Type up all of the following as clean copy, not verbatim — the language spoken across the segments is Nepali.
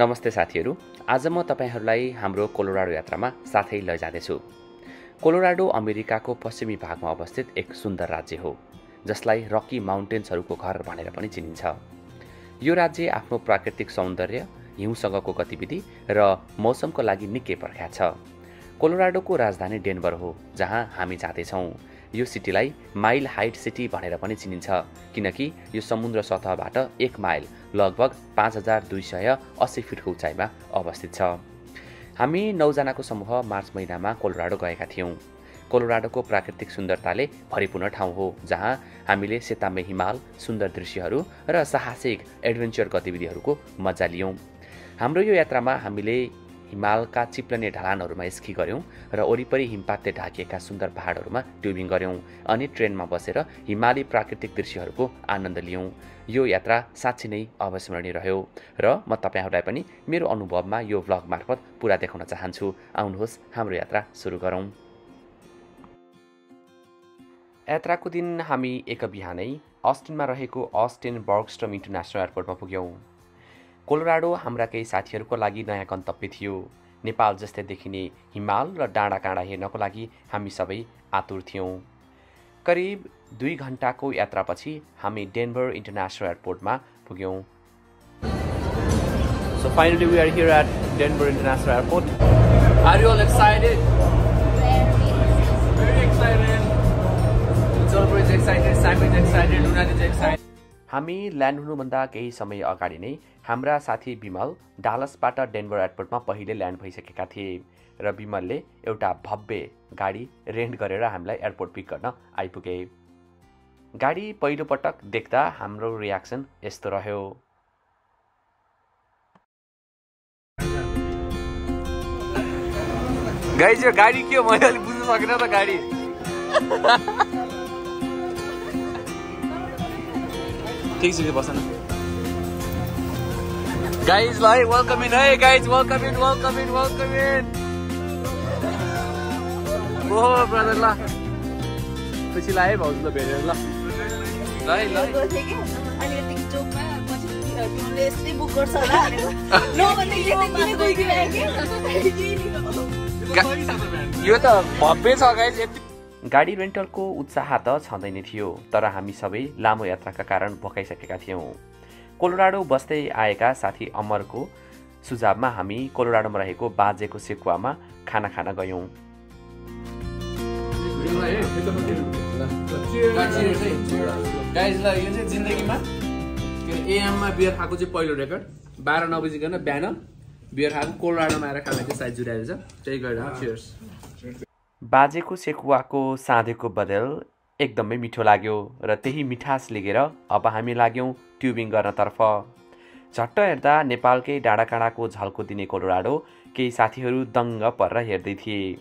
नमस्ते साथीहरू, आज म तपाईहरुलाई हाम्रो कोलोराडो यात्रामा साथै लैजाँदैछु। कोलोराडो अमेरिकाको पश्चिमी भागमा अवस्थित एक सुन्दर राज्य हो, जसलाई रकी माउन्टेन्सहरूको घर भनेर पनि चिनिन्छ। यो राज्य आफ्नो प्राकृतिक सौन्दर्य, हिउँसँगको गतिविधि र मौसमको लागि निकै प्रख्यात छ। कोलोराडोको राजधानी डेनभर हो, जहाँ हामी जाँदैछौँ। यो सिटीलाई माइल हाइट सिटी भनेर पनि चिनिन्छ, किनकि यो समुद्र सतहबाट 1 माइल लगभग 5280 फिटको उचाइमा अवस्थित छ। हामी 9 जनाको समूह मार्च महिनामा कोलोराडो गएका थियौँ। कोलोराडोको प्राकृतिक सुन्दरताले भरिपूर्ण ठाउँ हो, जहाँ हामीले सेतामे हिमाल, सुन्दर दृश्यहरू र साहसिक एडभेन्चर गतिविधिहरूको मजा लियौँ। हाम्रो यो यात्रामा हामीले हिमालका चिप्लने ढलानहरूमा स्की गर्यौं र वरिपरि हिमपातले ढाकिएका सुन्दर पहाडहरूमा ट्युबिङ गर्यौं अनि ट्रेनमा बसेर हिमाली प्राकृतिक दृश्यहरूको आनन्द लियौं। यो यात्रा साँच्चै नै अविस्मरणीय रह्यो र म तपाईहरुलाई पनि मेरो अनुभवमा यो भ्लग मार्फत पूरा देखाउन चाहन्छु। आउनुहोस् हाम्रो यात्रा सुरु गरौं। यात्राको दिन हामी एक बिहानै अस्टिनमा रहेको अस्टिन बर्गस्ट्रोम इन्टरनेसनल एयरपोर्टमा पुग्यौं। कोलोराडो हाम्रा केही साथीहरूको लागि नयाँ गन्तव्य थियो। नेपाल जस्तै देखिने हिमाल र डाँडाकाँडा हेर्नको लागि हामी सबै आतुर थियौँ। करिब 2 घण्टाको यात्रापछि हामी डेनभर इन्टरनेसनल एयरपोर्टमा पुग्यौँ। So finally we are here at Denver International Airport. Are you all excited? Very excited. Zolber is excited, Simon is excited, Luna is excited. हामी ल्यान्ड हुनुभन्दा केही समय अगाडि नै हाम्रा साथी विमल डालसबाट डेनभर एयरपोर्टमा पहिले ल्यान्ड भइसकेका थिए र विमलले एउटा भव्य गाडी रेन्ट गरेर हामीलाई एयरपोर्ट पिक गर्न आइपुगे। गाडी पहिलो पटक देख्दा हाम्रो रियाक्सन यस्तो रह्यो। गाइस यो गाडी के हो, मैले अलि बुझ्न सकिन त गाडी। ठीक छ बस्न। Guys, like, welcome in. Hey guys, welcome in. Oh brother, la. पछि लाए भाउजूले भेटेर ल। ल। अनि टिकटकमा पछि तिमीले यस्तै बुक गर्छ होला भनेर। नो भने यो त भव्य छ गाइस। गाडी रेन्टलको उत्साह त छँदै नै थियो, तर हामी सबै लामो यात्राका कारण भोकाइसकेका थियौँ। कोलोराडो बस्दै आएका साथी अमरको सुझावमा हामी कोलोराडोमा रहेको बाजेको सेकुवामा खाना खान गयौँ। गाइस ल यो चाहिँ जिन्दगीमा एएममा बियर खाएको चाहिँ पहिलो रेकर्ड। 12-9 बजीकन बिहान बियर खाएको कोलोराडोमा आएर खाना चाहिँ साइज जुटाएको छ। त्यही गरेर चियर्स। बाजेको सेकुवाको साँधेको बदल एकदमै मिठो लाग्यो र त्यही मिठास लिएर अब हामी लाग्यौँ ट्युबिङ गर्नतर्फ। झट्ट हेर्दा नेपालकै डाँडाकाँडाको झल्को दिने कोलोराडो केही साथीहरू दङ्ग परेर हेर्दै थिए।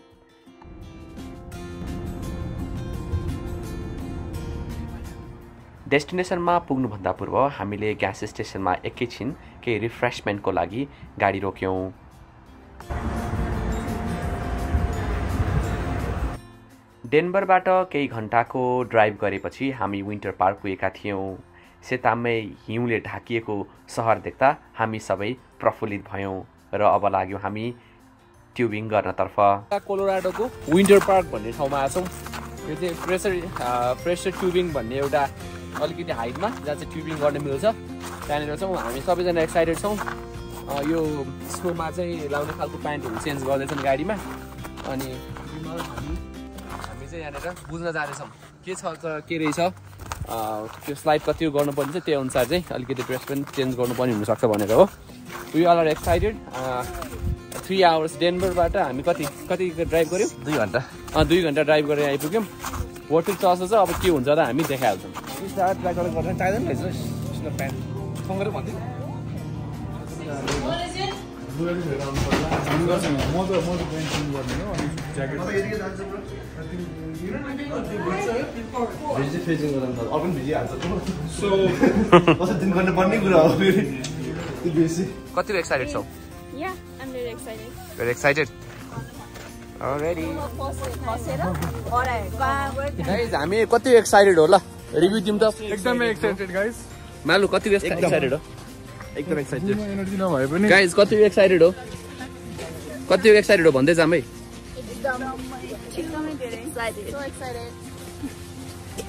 डेस्टिनेसनमा पुग्नुभन्दा पूर्व हामीले ग्यास स्टेसनमा एकैछिन केही रिफ्रेसमेन्टको लागि गाडी रोक्यौँ। डेनभरबाट केही घण्टाको ड्राइभ गरेपछि हामी विन्टर पार्क पुगेका थियौँ। सेतामै हिउँले ढाकिएको सहर देख्दा हामी सबै प्रफुल्लित भयौँ र अब लाग्यौँ हामी ट्युबिङ गर्नतर्फ। कोलोराडोको विन्टर पार्क भन्ने ठाउँमा आछौँ। यो चाहिँ प्रेसर ट्युबिङ भन्ने एउटा अलिकति हाइटमा जहाँ चाहिँ ट्युबिङ गर्न मिल्छ, त्यहाँनिर छौँ। हामी सबैजना एक्साइटेड छौँ। यो स्नोमा चाहिँ लाउने खालको प्यान्टहरू चेन्ज गर्दैछन् गाडीमा। अनि चाहिँ यहाँनिर बुझ्न जाँदैछौँ के छ त के रहेछ, त्यो स्लाइड कति गर्नुपर्ने छ, त्यही अनुसार चाहिँ अलिकति ड्रेस पनि चेन्ज गर्नुपर्ने हुनसक्छ भनेर हो। We are excited. 3 आवर्स डेनभरबाट हामी कति ड्राइभ गऱ्यौँ? 2 घन्टा। 2 घन्टा ड्राइभ गरेर आइपुग्यौँ। वाटर चल्छ छ, अब के हुन्छ त हामी देखाइहाल्छौँ। कति एक्साइटेड छौ? Yeah, I'm very excited. Very excited. Already. Guys हामी कति एक्साइटेड हो ल, रिभ्यू दिउँ त। एकदमै एक्साइटेड गाइस। मालु कति एक्साइटेड हो? एकदम एक्साइटेड एनर्जी नभए पनि गाइज कति एक्साइटेड हो भन्दै जाम है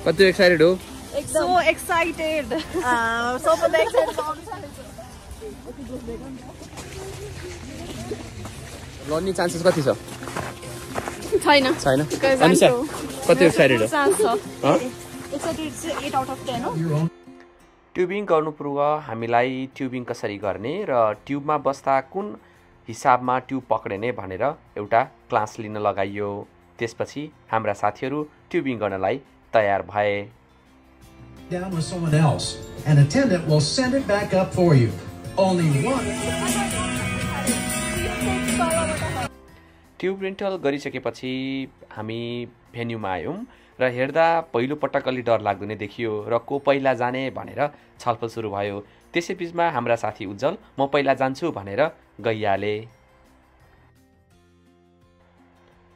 कति एक्साइटेड हो So excited. So excited. लड्ने चान्सेस कति छ छैन अनिशा कति एक्साइटेड हो एक्साइटेड चाहिँ 8 out of 10 हो ट्युबिङ गर्नु पूर्व हामीलाई ट्युबिङ कसरी गर्ने र ट्युबमा बस्दा कुन हिसाबमा ट्युब पक्रिने भनेर एउटा क्लास लिन लगाइयो त्यसपछि हाम्रा साथीहरू ट्युबिङ गर्नलाई तयार भए down with someone else. An attendant will send it back up for you. Only one. Tube rental गरिसकेपछि हामी भेन्यूमा आयौँ र हेर्दा पहिलो पटक अलि डर लाग्दो नै देखियो र को पहिला जाने भनेर छलफल सुरु भयो त्यसै बीचमा हाम्रा साथी उज्जवल म पहिला जान्छु भनेर गइहाले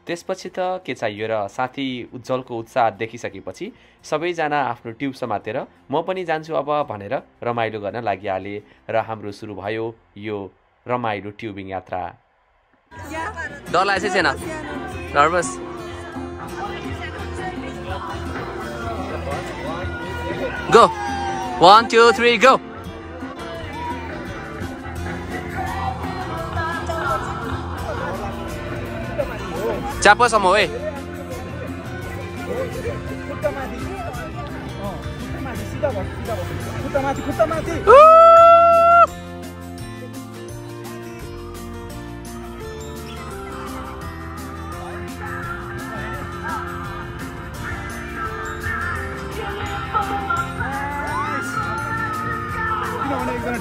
त्यसपछि त के चाहियो र साथी उज्जवलको उत्साह देखिसकेपछि सबैजना आफ्नो ट्युब समातेर म पनि जान्छु अब भनेर रमाइलो गर्न लागिहाले र हाम्रो सुरु भयो यो रमाइलो ट्युबिङ यात्रा डर लागेको छैन नर्भस गो 1 2 3 गो चापोसम्म है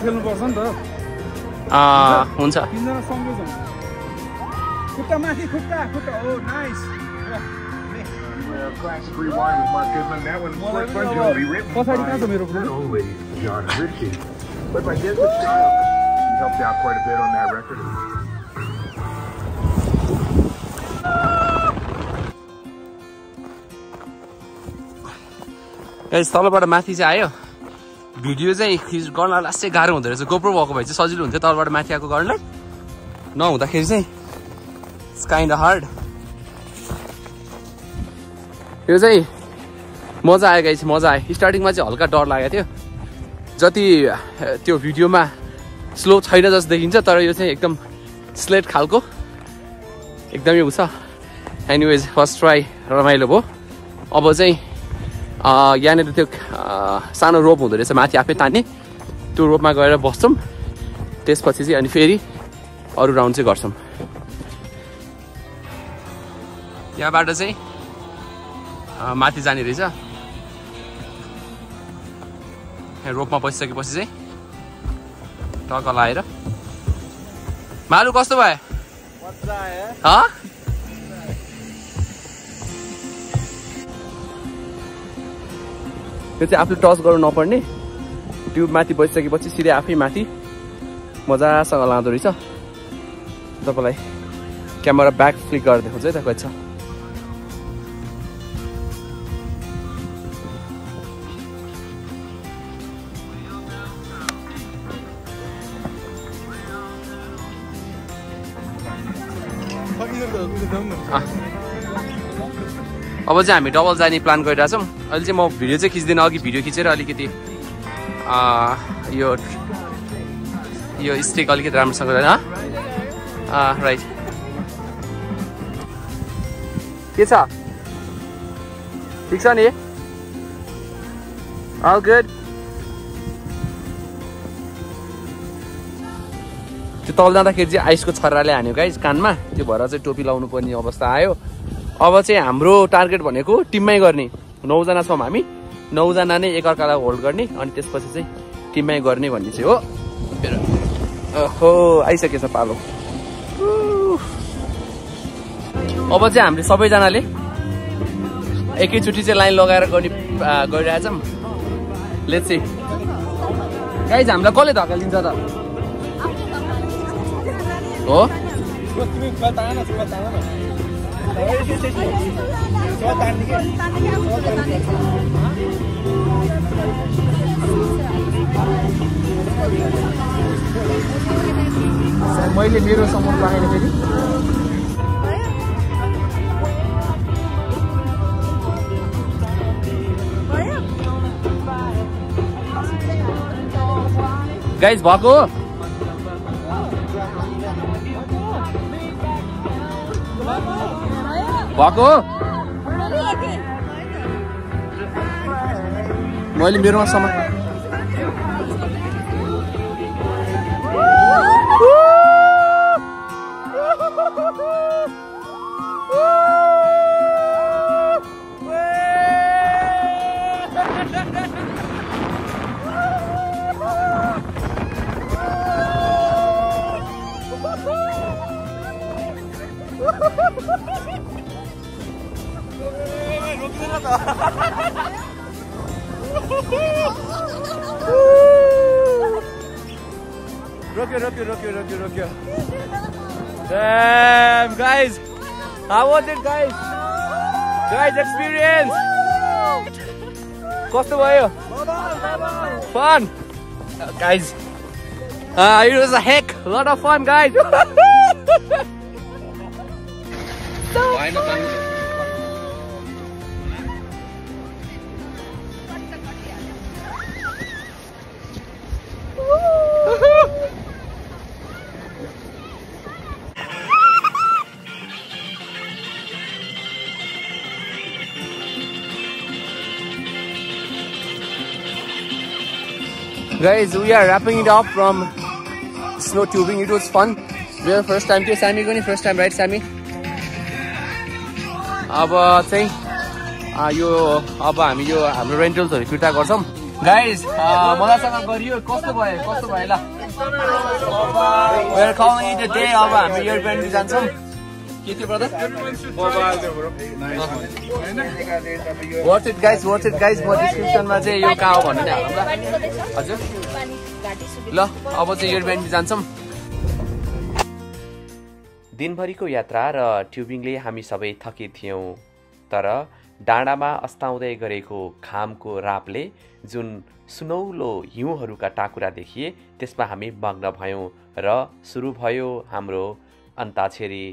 खेल्नुपर्छ नि त हुन्छ तीनजना सँगै जाउँ खुट्टा माथि खुट्टा ओ nice Classic rewind with Mark Goodman. That one first one will be written by only John Ritchie. But by Desmond Child, he helped out quite a bit on that record. Guys तलबाट माथि चाहिँ आयो भिडियो चाहिँ गर्न लास्ट चाहिँ गाह्रो हुँदो रहेछ गोप्रो भएको भए चाहिँ सजिलो हुन्थ्यो तलबाट माथि आएको गर्नलाई नहुँदाखेरि चाहिँ इट्स काइन्ड हार्ड यो चाहिँ मजा आयो गाइस मजा आयो स्टार्टिङमा चाहिँ हल्का डर लागेको थियो जति त्यो भिडियोमा स्लो छैन जस्तो देखिन्छ तर यो चाहिँ एकदम स्लेट खालको एकदमै उ छ एनिवेज फर्स्ट ट्राई रमाइलो भयो अब चाहिँ यहाँनिर त्यो सानो रोप हुँदो रहेछ माथि आफै तान्ने त्यो रोपमा गएर बस्छौँ त्यसपछि चाहिँ अनि फेरि अरू राउन्ड चाहिँ गर्छौँ यहाँबाट चाहिँ माथि जाने रहेछ रोपमा बसिसकेपछि चाहिँ टक्क लाएर मालु कस्तो भयो यो चाहिँ आफूले टच गर्नु नपर्ने ट्युब माथि बसिसकेपछि सिधै आफै माथि मजासँग लाँदो रहेछ तपाईँलाई क्यामेरा ब्याक फ्लिक गरेर देखाउँछ है त कति छ अब चाहिँ हामी डबल जाने प्लान गरिरहेछौँ अहिले चाहिँ म भिडियो चाहिँ खिच्दिनँ अघि भिडियो खिचेर अलिकति यो स्टिक अलिकति राम्रोसँग राइट के छ ठिक छ नि अल गुड त्यो तल जाँदाखेरि चाहिँ आइसको छर्राले हान्यो गाइस कानमा त्यो भएर चाहिँ टोपी लाउनु पर्ने अवस्था आयो अब चाहिँ हाम्रो टार्गेट भनेको टिममै गर्ने 9 जना छौँ हामी 9 जना नै एकअर्कालाई होल्ड गर्ने अनि त्यसपछि चाहिँ टिममै गर्ने भन्ने चाहिँ हो ओहो आइसकेछ पालो अब चाहिँ हामीले सबैजनाले एकैचोटि चाहिँ लाइन लगाएर गर्ने गरिरहेछौँ लेट्स सी गाइस हामीलाई कसले धक्कालिन्छ त हो मैले मेरो सामान लगाएन फेरि गाइस भएको मैले मेरोमा सामान रोक्यो Damn guys, how was it guys? Guys experience कस्तो भयो? Fun guys, it was a heck lot of fun guys. Guys, we are wrapping it up from snow tubing. It was fun. We are first time to Sammy going first time, right Sammy? अब चाहिँ यो अब हामी यो हाम्रो रेन्टल्सहरु फिर्ता गर्छौं गाइस मजासँग गरियो कस्तो भयो ल We are calling it a day अब हामी एयरप्लेन जान्छौं के थियो ब्रदर Worth it guys म डिस्क्रिप्सनमा चाहिँ यो कहाँ हो भन्ने हालौँला हजुर ल अब चाहिँ एयरप्लेन जान्छौं दिनभरिको यात्रा र ट्युबिङले हामी सबै थकित थियौं तर डाँडामा अस्ताउँदै गरेको घामको रापले जुन सुनौलो हिउँहरूका टाकुरा देखिए त्यसमा हामी मग्न भयौं र सुरु भयो हाम्रो अन्ताक्षरी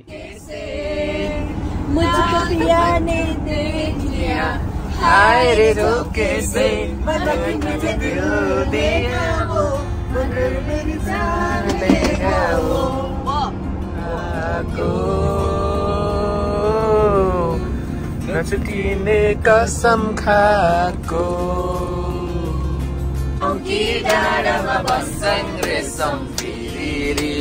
मुझको पिया ने देख लिया हाय रे रो कैसे मतलब मुझे दिल देगा वो मगर मेरी जान लेगा वो नछुटिने कसम खाको औकी डाँडामा बस्छन् रेशम फिरी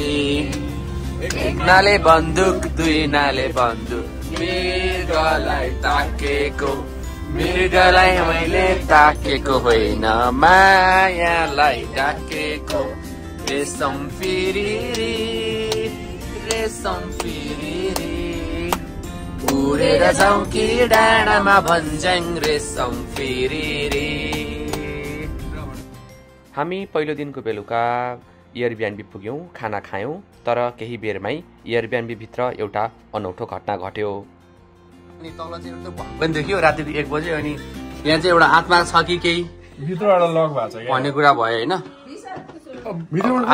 एक नाले बन्दुक दुई नाले बन्दुक मृगलाई ताकेको मृगलाई मैले ताकेको होइन मायालाई ताकेको रेशम फिरी उडेर जाउँ कि डाँडामा भन्छन् रेशम फिरी हामी पहिलो दिनको बेलुका एयरबिएनबी पुग्यौं खाना खायौं तर केही बेरमै एयरबिएनबी भित्र एउटा अनौठो घटना घट्यो अनि तल चाहिँ एउटा भवन देखियो रातिको 1 बजे अनि यहाँ चाहिँ एउटा आत्मा छ कि केही भित्रबाट लक भएको छ भन्ने कुरा भयो हैन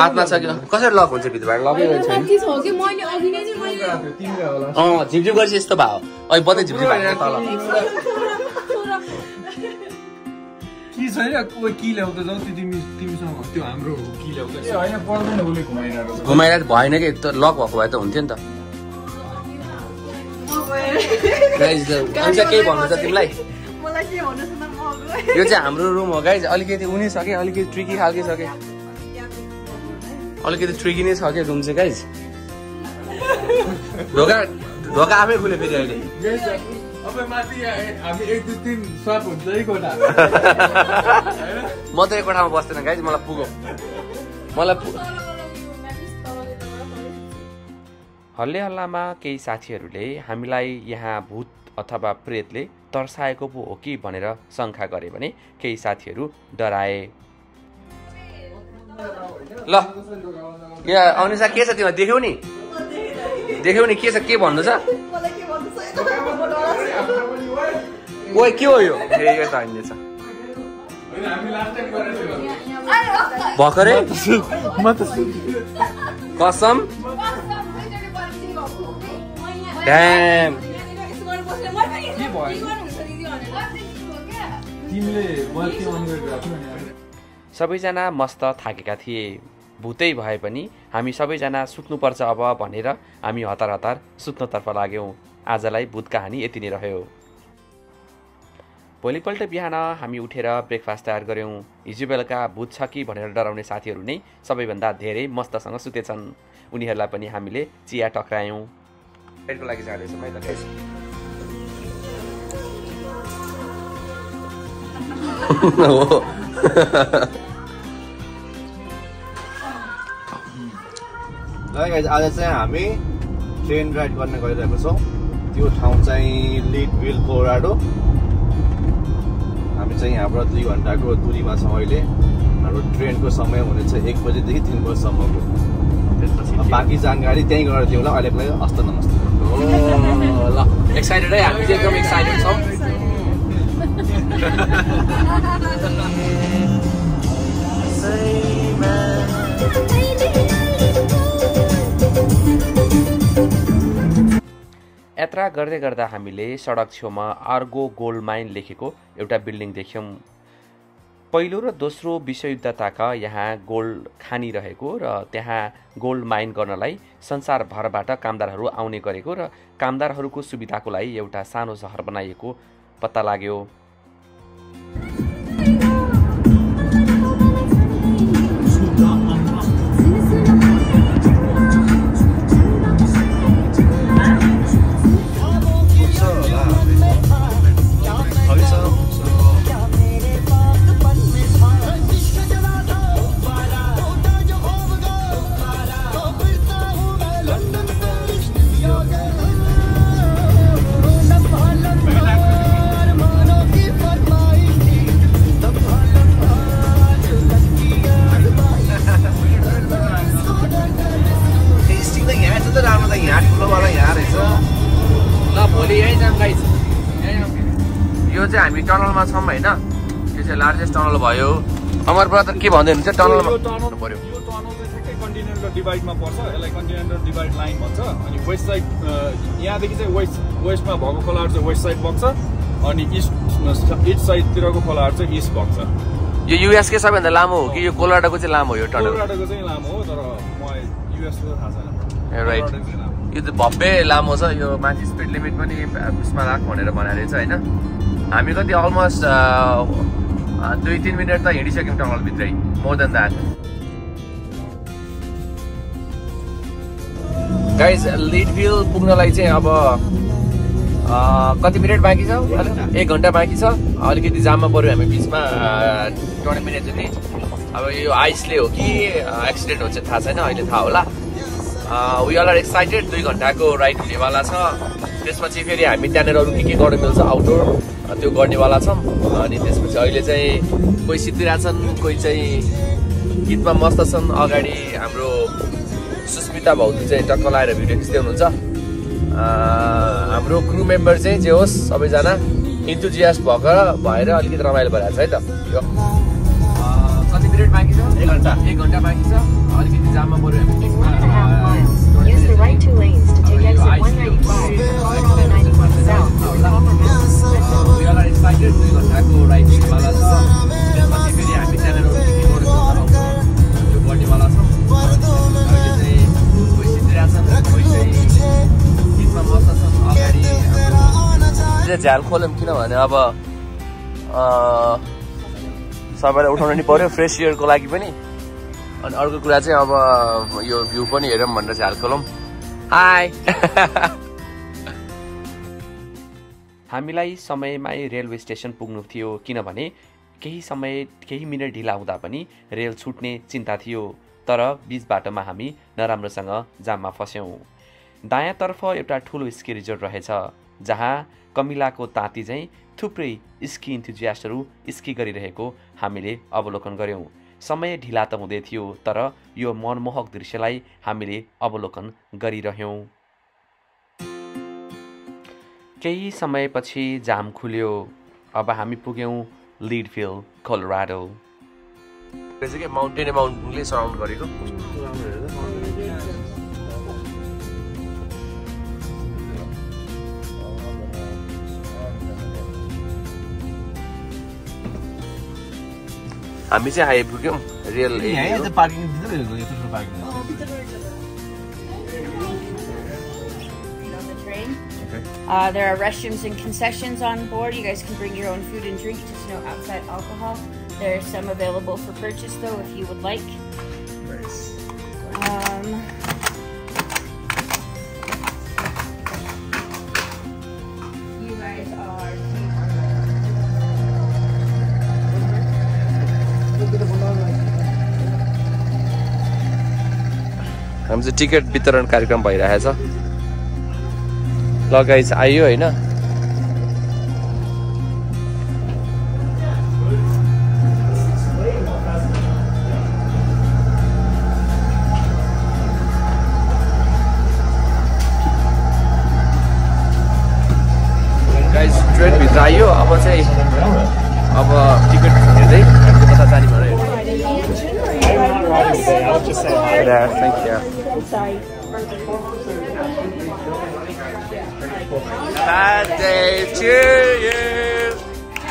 आत्मा छ कि कसरी लक हुन्छ भित्रबाट लकै छैन झिपझिप गरेपछि यस्तो भयो अहिले बत्ती झिपझिप भएको तल की छैन कोही की ल्याउँदा जाऊ तिमीसँग त्यो हाम्रो की ल्याउँदा हैन पर्दैन उले घुमाइरा भएन कि लक भएको भए त हुन्थ्यो नि त गाइस हुन्छ के भन्नु छ तिमीलाई मलाई के भन्नु छ न म यो चाहिँ हाम्रो रुम हो गाइस अलिकति उनी सके अलिकति ट्रिकी खालके सके अलिकति ट्रिकी नै छ के रुम चाहिँ गाइस ढोका आफै खुले फेरि अहिले अब माथि हामी 1 2 3 स्वाप हुन्छ है कोठा म त यो कोठामा बस्दैन गाइस मलाई पुगो हल्ले हल्लामा केही साथीहरूले हामीलाई यहाँ भूत अथवा प्रेतले तर्साएको पो हो कि भनेर शंका गरे भने केही साथीहरू डराए ल यहाँ अनुसा के छ तिमीलाई देख्यौ नि के छ के भन्नु छ ओइ के हो यो ए यो त हैन छ हामी लास्ट टाइम गरेको भर्खरै कसम ड्याम सबैजना मस्त थाकेका थिए भूतै भए पनि हामी सबैजना सुत्नुपर्छ अब भनेर हामी हतार हतार सुत्नतर्फ लाग्यौँ आजलाई भूत कहानी यति नै रह्यो भोलिपल्ट बिहान हामी उठेर ब्रेकफास्ट तयार गऱ्यौँ हिजो बेलुका भूत छ कि भनेर डराउने साथीहरू नै सबैभन्दा धेरै मस्तसँग सुतेछन् उनीहरूलाई पनि हामीले चिया टक्रायौँ पेटको लागि जाँदैछौँ है त गाइस आज चाहिँ हामी ट्रेन राइड गर्ने गरिरहेको छौँ त्यो ठाउँ चाहिँ लिडभिल कोलोराडो हामी चाहिँ यहाँबाट 2 घन्टाको दूरीमा छौँ अहिले हाम्रो ट्रेनको समय हुनेछ 1 बजेदेखि 3 बजेसम्मको बाँकी जानकारी त्यहीँ गएर दिउँला अहिलेको लागि हस्त नमस्ते ल एक्साइटेड है हामी चाहिँ एकदम एक्साइटेड छौँ यात्रा गर्दै गर्दा हामीले सडक छेउमा आर्गो गोल्ड माइन लेखेको एउटा बिल्डिङ देख्यौँ पहिलो र दोस्रो विश्वयुद्धताका यहाँ गोल्ड खानी रहेको र त्यहाँ गोल्ड माइन गर्नलाई संसारभरबाट कामदारहरू आउने गरेको र कामदारहरूको सुविधाको लागि एउटा सानो सहर बनाइएको पत्ता लाग्यो यो चाहिँ हामी टनलमा छौँ होइन यो चाहिँ लार्जेस्ट टनल भयो अमर ब्रदर के भन्दै हुनुहुन्छ टनलमा पर्यो यो टनल चाहिँ ठ्याक्कै कन्टिनेन्टल डिभाइडमा पर्छ यसलाई कन्टिनेन्टल डिभाइड लाइन भन्छ अनि वेस्ट साइड यहाँदेखि चाहिँ वेस्टमा भएको खोलाहरू चाहिँ वेस्ट साइड बग्छ अनि इस्ट साइडतिरको खोलाहरू चाहिँ इस्ट बग्छ यो युएसकै सबैभन्दा लामो हो कि यो कोलोराडोको चाहिँ लामो हो यो टनल कोलोराडोको चाहिँ लामो हो तर मलाई युएसको थाहा छैन राइट यो त भव्य लामो छ यो माथि स्पिड लिमिट पनि उसमा राख भनेर भनेर छ होइन हामी कति अलमोस्ट 2-3 मिनट त हिँडिसक्यौँ टनलभित्रै मोर देन द्याट गाइज लिडभिल पुग्नलाई चाहिँ अब कति मिनट बाँकी छ 1 घन्टा बाँकी छ अलिकति जाममा पऱ्यो हामी बिचमा 20 मिनट जति अब यो आइसले हो कि एक्सिडेन्ट हुन्छ थाहा छैन अहिले थाहा होला वी आर एक्साइटेड 2 घन्टाको राइड हुनेवाला छ त्यसपछि फेरि हामी त्यहाँनिर अरू के गर्न मिल्छ आउटडोर त्यो गर्नेवाला छौँ अनि त्यसपछि अहिले चाहिँ कोही सिद्धिरहेछन् कोही चाहिँ गीतमा मस्त छन् अगाडि हाम्रो सुस्मिता भौजू चाहिँ टक्क लाएर भिडियो खिच्दै हुनुहुन्छ हाम्रो क्रू मेम्बर चाहिँ जे होस् सबैजना इन्थुजियास्ट भएर अलिकति रमाइलो भइरहेको छ है त यो कति मिनट बाँकी छ 1 घन्टा बाँकी छ अलिकति जाममा पऱ्यो हामी Use the right 2 lanes to take exit 195 following 91 south. We are excited 2 घन्टाको राइड हुनेवाला छ त्यसपछि फेरि हामी त्यहाँनिर त्यो गर्नेवाला छौँ अहिले चाहिँ कोही सिद्धिरहेछन् कोही चाहिँ गीतमा मस्त छन् अगाडि हाम्रो झ्याल खोल्यौँ किनभने अब सबैलाई उठाउनु नि पऱ्यो फ्रेस एयरको लागि पनि अनि अर्को कुरा चाहिँ अब यो भ्यू पनि हेरौँ भनेर चाहिँ हाल खोलौँ हाई हामीलाई समयमै रेलवे स्टेसन पुग्नु थियो किनभने केही मिनट ढिला हुँदा पनि रेल छुट्ने चिन्ता थियो तर बीच बाटोमा हामी नराम्रोसँग जाममा फस्यौँ दायाँतर्फ एउटा ठुलो स्की रिजोर्ट रहेछ जहाँ कमिलाको ताती चाहिँ थुप्रै स्की इन्थुजियास्टहरू स्की गरिरहेको हामीले अवलोकन गऱ्यौँ समय ढिला त हुँदै थियो तर यो मनमोहक दृश्यलाई हामीले अवलोकन गरिरह्यौँ केही समयपछि जाम खुल्यो अब हामी पुग्यौँ लिडभिल कोलोराडो रहेछ के माउन्टेन माउन्टेनले सराउन्ड गरेको हामी चाहिँ आइपुग्यौँ रियल पार्किङ दिँदै यत्रो parking There are restrooms and concessions on board. You guys can bring your own food and drink, just no outside alcohol. There are some available for purchase though, if you would like. Nice. You guys are. हामी चाहिँ टिकट वितरण कार्यक्रम भइरहेछ ल गाइस आयो हैन गाइस ट्रेन भित्र आयो अब चाहिँ अब टिकट हेर्दै कता जाने भनेर Thank you. Birthday to you.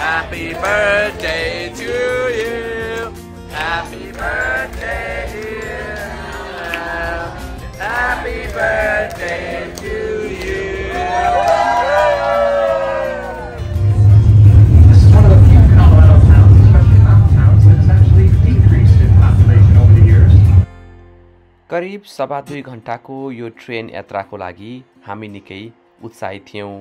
Happy birthday to you. Happy birthday to you. Happy birthday to you. This is one of the few Colorado towns, especially mountain towns, that's actually decreased in population over the years. करिब 2.5 घण्टाको यो ट्रेन यात्राको लागि हामी निकै उत्साहित थियौं।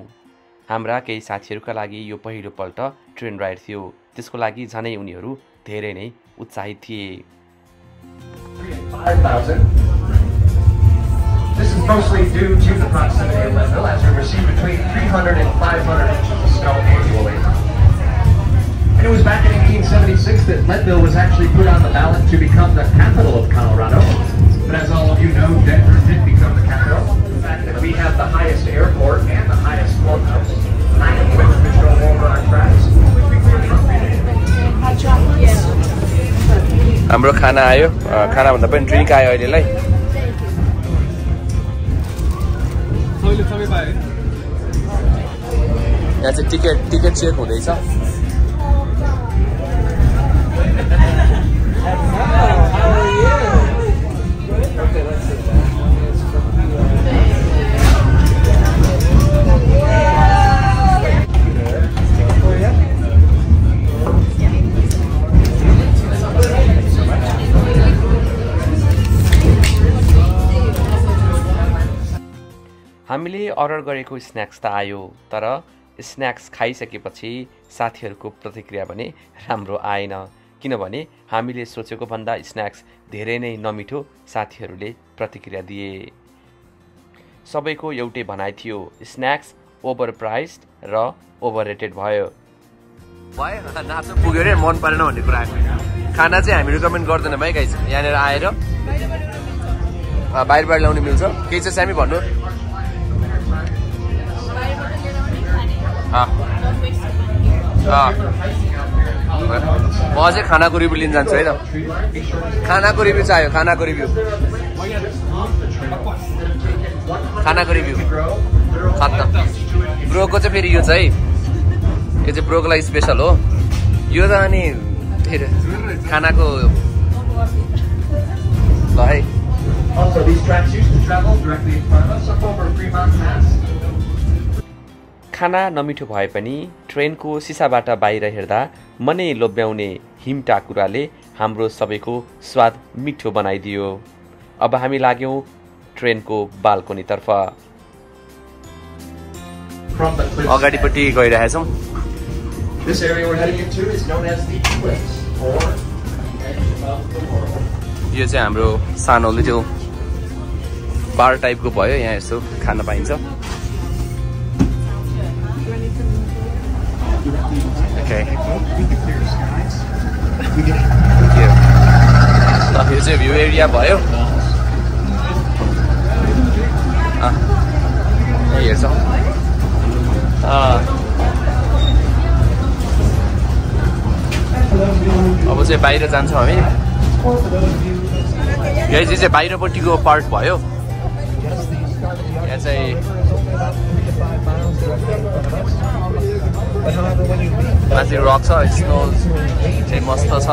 हाम्रा केही साथीहरूका लागि यो पहिलोपल्ट ट्रेन राइड थियो, त्यसको लागि झनै उनीहरू धेरै नै उत्साहित थिए। 5,000. This is mostly due to the proximity of Leadville, as we receive between 300 and 500 inches of snow annually. And it was back in 1876 that Leadville was actually put on the ballot to become the capital of Colorado. But as all of you know, Denver did become the capital. The fact that we have the highest airport and the highest courthouse, with control over our tracks. हाम्रो खाना आयो, खाना भन्दा पनि ड्रिंक आयो अहिलेलाई। यहाँ चाहिँ टिकट चेक हुँदैछ। हामीले अर्डर गरेको स्न्याक्स त आयो, तर स्न्याक्स खाइसकेपछि साथीहरूको प्रतिक्रिया भने राम्रो आएन, किनभने हामीले सोचेको भन्दा स्न्याक्स धेरै नै नमिठो साथीहरूले प्रतिक्रिया दिए। सबैको एउटै भनाइ थियो, स्न्याक्स ओभर प्राइस्ड र ओभररेटेड भयो। नाच्नु पुग्यो रे, मन परेन भन्ने कुरा। खाना चाहिँ हामी रिकमेन्ड गर्दैन भाइ गाइस, यहाँनिर आएर बाहिर ल्याउनु मिल्छ। केही चाहिँ सामी भन्नु। म चाहिँ खानाको रिभ्यू लिन जान्छु है त। खानाको रिभ्यू चाहियो, खानाको रिभ्यू खत्तम। ब्रोको चाहिँ फेरि यो चाहिँ यो चाहिँ ब्रोको लागि स्पेसल हो यो त। अनि फेरि खानाको ल है। खाना नमिठो भए पनि ट्रेनको सिसाबाट बाहिर हेर्दा मनै लोभ्याउने हिम टाकुराले हाम्रो सबैको स्वाद मिठो बनाइदियो। अब हामी लाग्यौं ट्रेनको बाल्कोनीतर्फ। अगाडिपट्टि गइरहेछौँ। यो चाहिँ हाम्रो सानो लिटल बार टाइपको भयो, यहाँ यसो खान पाइन्छ। Okay. यो चाहिँ भ्यू एरिया भयो। हेर्छौँ अब चाहिँ बाहिर जान्छौँ हामी। गाइज यो चाहिँ बाहिरपट्टिको पार्ट भयो। यहाँ चाहिँ माथि रक छ, स्नो चाहिँ मस्त छ।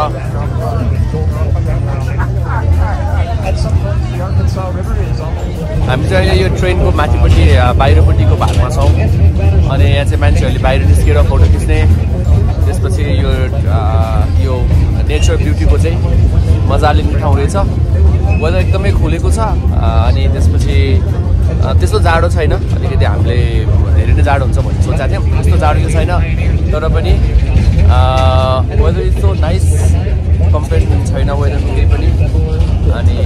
हामी चाहिँ यो ट्रेनको माथिपट्टि बाहिरपट्टिको भागमा छौँ अनि यहाँ चाहिँ मान्छेहरूले बाहिर निस्केर फोटो खिच्ने, त्यसपछि यो नेचर ब्युटीको चाहिँ मजा लिने ठाउँ रहेछ। वेदर एकदमै खुलेको छ अनि त्यसपछि त्यस्तो जाडो छैन, अलिकति हामीले धेरै नै जाडो हुन्छ भन्ने सोचेको थियौँ, त्यस्तो जाडो चाहिँ छैन, तर पनि weather is so nice, comparison छैन वेदरको केही पनि। अनि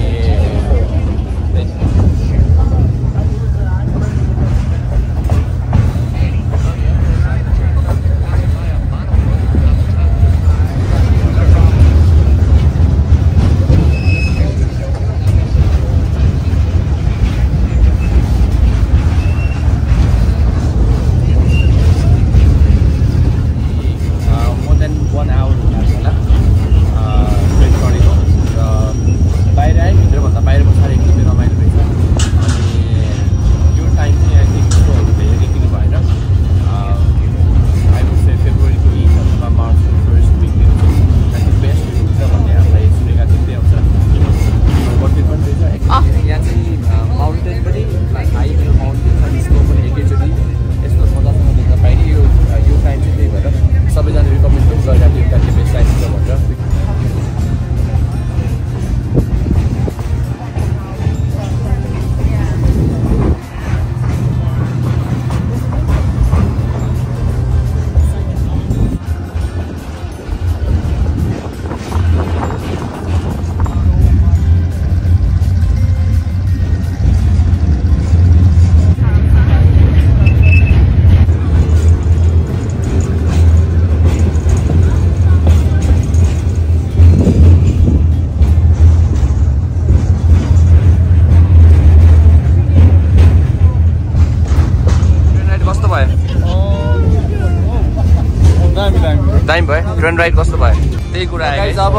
दामी भयो ट्रेन राइड कस्तो भयो त्यही कुरा आयो। अब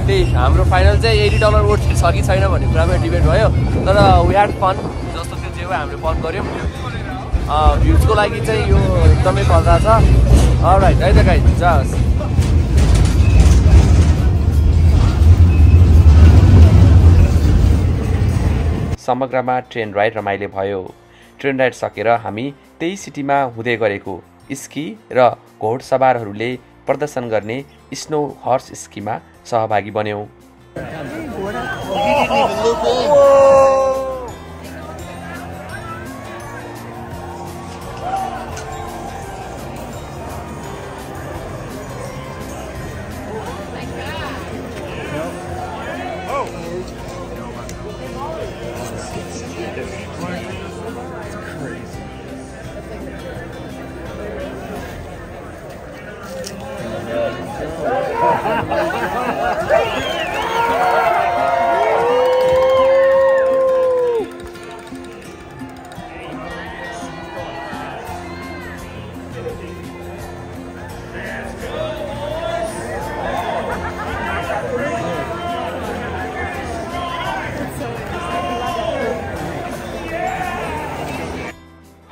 त्यही हाम्रो फाइनल चाहिँ $80 वर्थ छ कि छैन भन्ने कुरामा डिबेट भयो, तर वी ह्याड फन, जस्तो त्यो जे हो हामीले फन गऱ्यौँ। भ्युजको लागि चाहिँ यो एकदमै खतरा छ। अलराइट है त गाइज, जाओस्। समग्रमा ट्रेन राइड रमाइलो भयो। ट्रेन राइड सकेर हामी त्यही सिटीमा हुँदै गरेको स्की र घोडसवारहरूले प्रदर्शन गर्ने स्नो हर्स स्कीमा सहभागी बन्यौँ।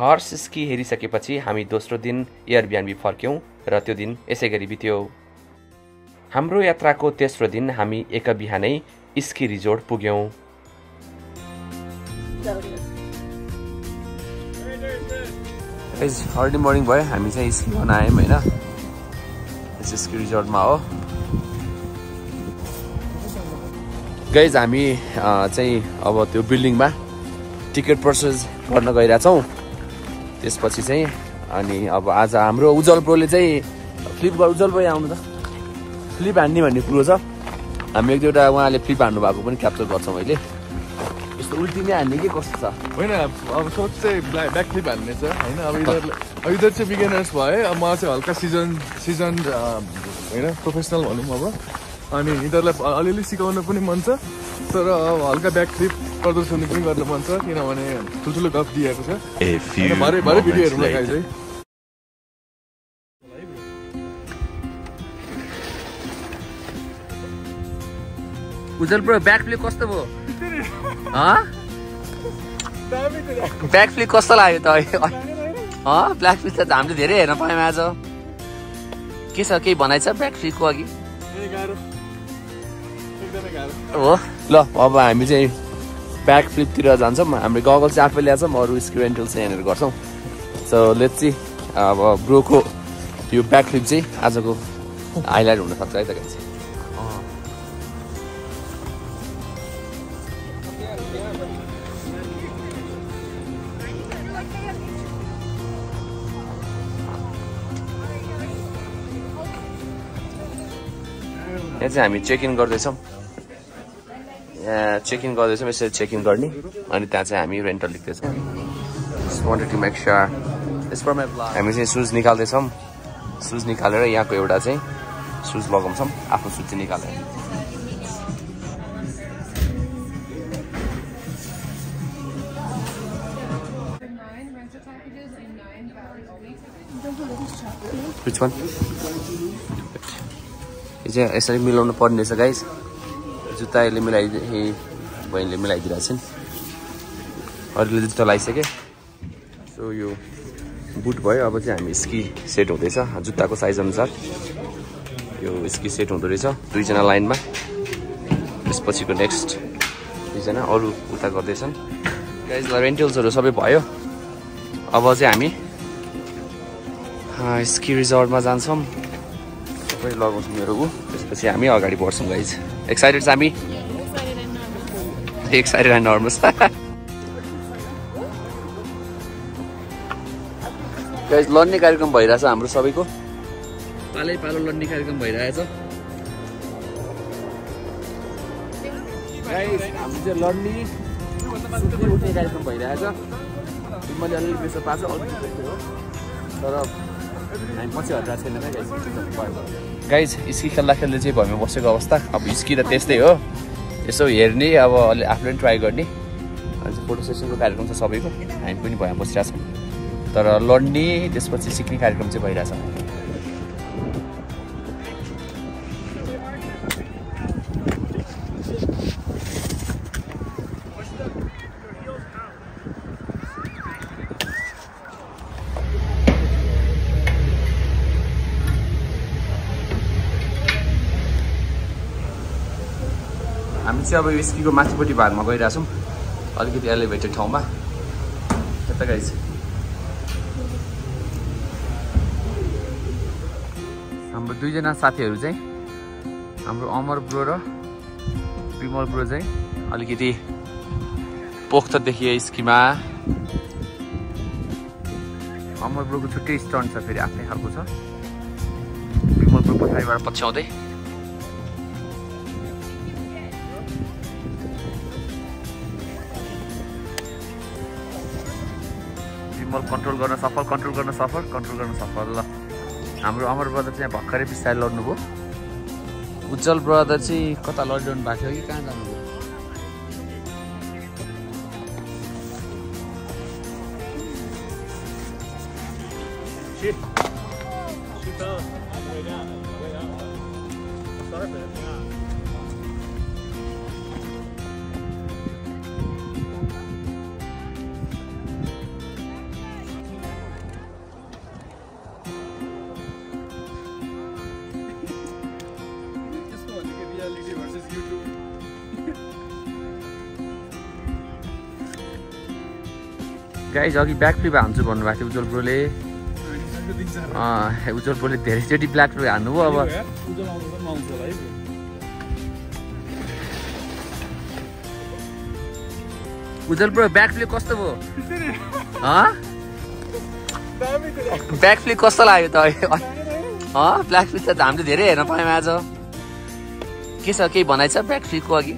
हर्स स्की हेरिसकेपछि हामी दोस्रो दिन एयरबिएनबी फर्क्यौँ र त्यो दिन यसै गरी बित्यो। हाम्रो यात्राको तेस्रो दिन हामी एक बिहानै स्की रिजोर्ट पुग्यौँ। अर्ली मर्निङ भयो, हामी चाहिँ स्की गर्न आयौँ होइन, स्की रिजोर्टमा हो। गाइज हामी चाहिँ अब त्यो बिल्डिङमा टिकट पर्चेज गर्न गइरहेछौँ। त्यसपछि चाहिँ अनि अब आज हाम्रो उज्जवल ब्रोले चाहिँ उज्जवल ब्रो आउनु त फ्लिप हान्ने भन्ने कुरो छ। हामी एक दुईवटा उहाँले फ्लिप हान्नु भएको पनि क्याप्चर गर्छौँ अहिले। यस्तो उल्टी नै हान्ने के कस्तो छ होइन, अब सोच चाहिँ ब्याक फ्लिप हान्ने छ होइन। अब इधर चाहिँ बिगिनर्स भयो, अब मलाई चाहिँ हल्का सिजन होइन प्रोफेसनल भनौँ अब। अनि यिनीहरूलाई अलिअलि सिकाउन पनि मन छ, तर अब हल्का ब्याक फ्लिप प्रदर्शन पनि गर्न मन छ, किनभने ठुल्ठुलो गफ दिएको छ। भरे भिडियोहरू लगाइ चाहिँ उज्जवल ब्रो ब्याक फ्लिप कस्तो भयो ब्याक फ्लिप कस्तो लाग्यो त ब्याक फ्लिप त हामीले धेरै हेर्न पायौँ आज के छ केही भनाइ छ ब्याक फ्लिपको अघि हो ल अब हामी चाहिँ ब्याक फ्लिपतिर जान्छौँ हाम्रो गगल चाहिँ आफै ल्याउँछौँ अरू स्की रेन्टल चाहिँ यहाँनिर गर्छौँ सो लेट्स सी अब ब्रोको यो ब्याक फ्लिप चाहिँ आजको हाइलाइट हुनसक्छ है त गाइस यहाँ चाहिँ हामी चेक इन गर्दैछौँ चेक इन गर्दैछौँ यसरी चेक इन गर्ने अनि त्यहाँ चाहिँ हामी रेन्टल लेख्दैछौँ हामी चाहिँ सुज निकाल्दैछौँ सुज निकालेर यहाँको एउटा चाहिँ सुज लगाउँछौँ आफ्नो सुज चाहिँ निकालेर Which one? यो चाहिँ यसरी मिलाउनु पर्ने रहेछ गाइस जुत्ता यसले बहिनीले मिलाइदिरहेको छ नि अरूले जुत्ता लगाइसके सो यो बुट भयो अब चाहिँ हामी स्की सेट हुँदैछ जुत्ताको साइज अनुसार यो स्की सेट हुँदो रहेछ दुईजना लाइनमा त्यसपछिको नेक्स्ट दुईजना अरू उता गर्दैछन् गाइसलाई रेन्टल्सहरू सबै भयो अब चाहिँ हामी स्की रिजोर्टमा जान्छौँ सबै लगाउँछौँ मेरो त्यसपछि हामी अगाडि बढ्छौँ गाइस एक्साइटेड छ हामी एक्साइटेड एन्ड नर्भस गाइस लड्ने कार्यक्रम भइरहेछ हाम्रो सबैको पालै पालो लड्ने कार्यक्रम भइरहेछ गाइस हामी चाहिँ लड्ने उठ्ने कार्यक्रम भइरहेछ मैले अलिअलि बेसो पाएको अलिकति हो तर हामी पछि हटेर छैन गाइस स्की खेल्दा खेल्दै चाहिँ भएमा बसेको अवस्था अब स्की त त्यस्तै हो यसो हेर्ने अब अलि आफूले पनि ट्राई गर्ने अनि फोटो सेसनको कार्यक्रम छ सबैको हामी पनि भएमा बसिरहेछौँ तर लड्ने त्यसपछि सिक्ने कार्यक्रम चाहिँ भइरहेछ हामी चाहिँ अब यो स्कीको माथिपट्टि भागमा गइरहेछौँ अलिकति एलिभेटेड ठाउँमा यता गाइस हाम्रो दुईजना साथीहरू चाहिँ हाम्रो अमर ब्रो र विमल ब्रो चाहिँ अलिकति पोख्त देखिए स्कीमा अमर ब्रोको छुट्टै स्टन्ट छ फेरि आफ्नै खालको छ विमल ब्रो पछाडिबाट पछ्याउँदै कन्ट्रोल गर्न सफल ल हाम्रो अमर ब्रदर चाहिँ भर्खरै बिस्तारै लड्नुभयो उज्जवल ब्रदर चाहिँ कता लडिरहनु भएको थियो कि कहाँ जानुभयो गाइस अघि ब्याक फ्लिप हान्छु भन्नुभएको थियो उज्जवल ब्रोले उज्जवल ब्रोले धेरैचोटि ब्याक फ्लिप हान्नुभयो अब उज्जवल ब्रो ब्याक फ्लिप कस्तो भयो ब्याक फ्लिप कस्तो लाग्यो त ब्याक फ्लिप त हामीले धेरै हेर्न पायौँ आज के छ केही भनाइ छ ब्याक फ्लिपको अघि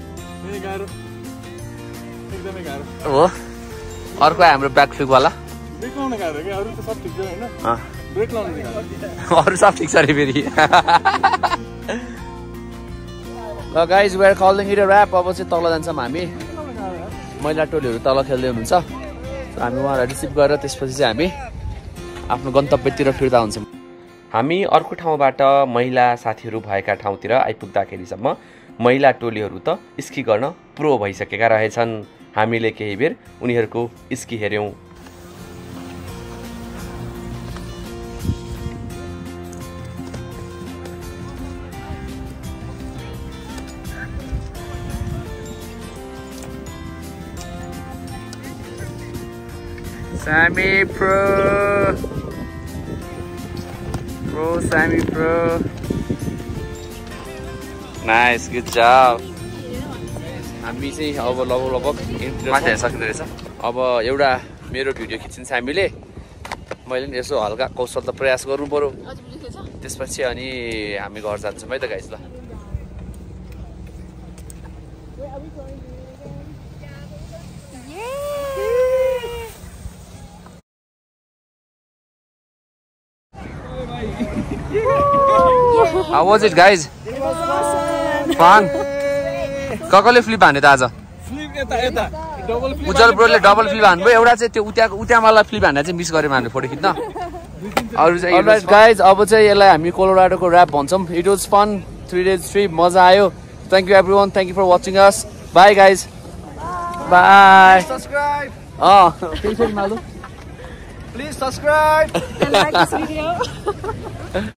हो अर्को हाम्रो ब्याक फ्लिपवाला अरू सब ठिक छ अरे फेरि ल guys we are calling it a wrap अब चाहिँ तल जान्छौँ हामी महिला टोलीहरू तल खेल्दै हुनुहुन्छ हामी उहाँहरूलाई रिसिभ गरेर त्यसपछि चाहिँ हामी आफ्नो गन्तव्यतिर फिर्ता हुन्छौँ हामी अर्को ठाउँबाट महिला साथीहरू भएका ठाउँतिर आइपुग्दाखेरिसम्म महिला टोलीहरू त स्की गर्न प्रो भइसकेका रहेछन्। हामीले केही बेर उनीहरूको ski हेर्यौं। Sammy Pro. Sammy Pro. Nice, good job. हामी चाहिँ अब लगभग माथि हेर्न रहेछ। अब एउटा मेरो भिडियो खिचिन्छ हामीले, मैले पनि यसो हल्का कौशल त प्रयास गर्नु पर्यो। त्यसपछि अनि हामी घर जान्छौँ है त गाइस ल। How was it, guys? It was awesome. Fun. ककले फ्लिप हाने त आज? उज्जवल ब्रोले डबल फ्लिप हान्नुभयो। एउटा चाहिँ त्यो उतामालाई फ्लिप हान्ने चाहिँ मिस गरे हामीले फोटो खिच्न। अरु चाहिँ अलराइट गाइज, अब चाहिँ यसलाई हामी कोलोराडोको र्याप भन्छौँ। It was fun, 3 days trip, मजा आयो। Thank you everyone, thank you for watching us. Bye guys, bye. Subscribe. Please subscribe. And like this video.